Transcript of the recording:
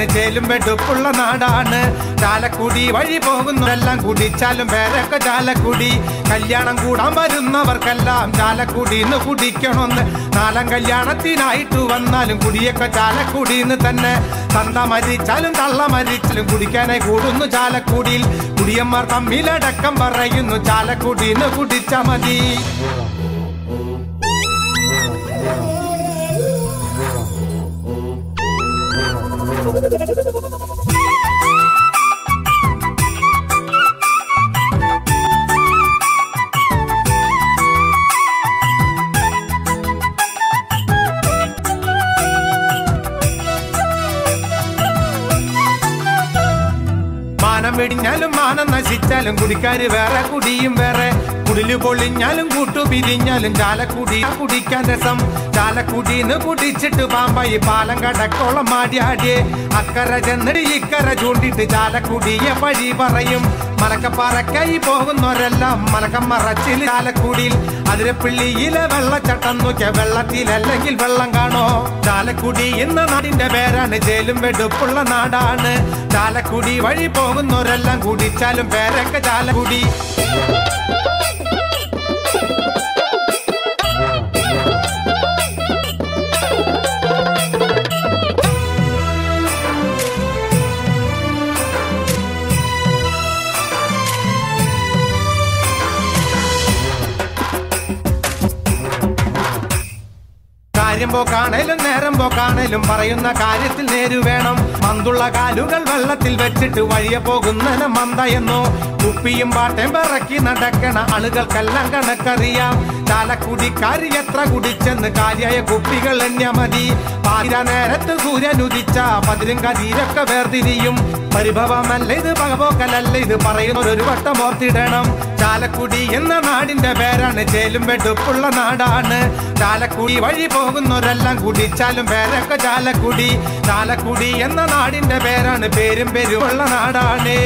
പേരാണ് ചേലും വെടുപ്പുള്ള നാടാണ് ചാലക്കുടി വഴി പോകുന്നവരെല്ലാം കുടിച്ചാലും പേരൊക്കെ ചാലക്കുടി കല്യാണം കൂടാൻ വരുന്നവർക്കെല്ലാം ചാലക്കുടിന്ന് കുടിക്കണമെന്ന് നാലാം കല്യാണത്തിനായിട്ട് വന്നാലും കുടിയൊക്കെ ചാലക്കുടിന്ന് തന്നെ തന്ത മരിച്ചാലും തള്ള മരിച്ചാലും കുടിക്കാനായി കൂടുന്നു ചാലക്കുടിയിൽ കുടിയന്മാർ തമ്മിലടക്കം പറയുന്നു ചാലക്കുടിന്ന് കുടിച്ചാ മതി മാനം വെടിഞ്ഞാലും മാനം നശിച്ചാലും കുടിക്കാര് വേറെ കുടിയും വേറെ കുടില് പൊളിഞ്ഞാലും കൂട്ടു പിരിഞ്ഞാലും ചാലക്കുടി കുടിക്കാൻ രസം ചാലക്കുടിന്ന് കുടിച്ചിട്ട് പാമ്പായി പാലം കടക്കോളം മാടിയാടിയേ അക്കര ചെന്നിട്ട് ഇക്കര ചൂണ്ടിട്ട് ചാലക്കുടിയെ വഴി പറയും മലക്കപ്പാറക്കായി പോകുന്നവരെല്ലാം മലക്കം മറച്ചിൽ ചാലക്കുടിയിൽ അതിരപ്പിള്ളിയിലെ വെള്ളച്ചട്ടം നോക്കിയ വെള്ളത്തിലല്ലെങ്കിൽ വെള്ളം കാണോ ചാലക്കുടി എന്ന നാടിന്റെ പേരാണ് ചേലും വെടുപ്പുള്ള നാടാണ് ചാലക്കുടി വഴി പോകുന്നവരെല്ലാം കുടിച്ചാലും പേരൊക്കെ ചാലക്കുടി കാര്യം പോക്കാണേലും നേരം പോക്കാണേലും പറയുന്ന കാര്യത്തിൽ നേരു വേണം മന്തുള്ള കാലുകൾ വെള്ളത്തിൽ വെച്ചിട്ട് വഴിയെ പോകുന്നതിന് മന്ദയെന്നോ കുപ്പിയും പാട്ടയും പിറക്കി നടക്കണ ആളുകൾക്കെല്ലാം കണക്കറിയാം ചാലക്കുടിക്കാരി എത്ര കുടിച്ചെന്ന് കാര്യായ കുപ്പികൾ എണ്ണിയ മതി പാതിര നേരത്ത് സൂര്യൻ ഉദിച്ച പതിരും കതിരൊക്കെ വേർതിരിയും പരിഭവമല്ല ഇത് പകപോക്കലല്ല ഇത് പറയുന്നൊരു വട്ടം ഓർത്തിടണം ചാലക്കുടി എന്ന നാടിന്റെ പേരാണ് ചേലും വെടുപ്പുള്ള നാടാണ് ചാലക്കുടി വഴി പോകുന്നവരെല്ലാം കുടിച്ചാലും പേരൊക്കെ ചാലക്കുടി ചാലക്കുടി എന്ന നാടിന്റെ പേരാണ് പേരും പെരുമുള്ള നാടാണ്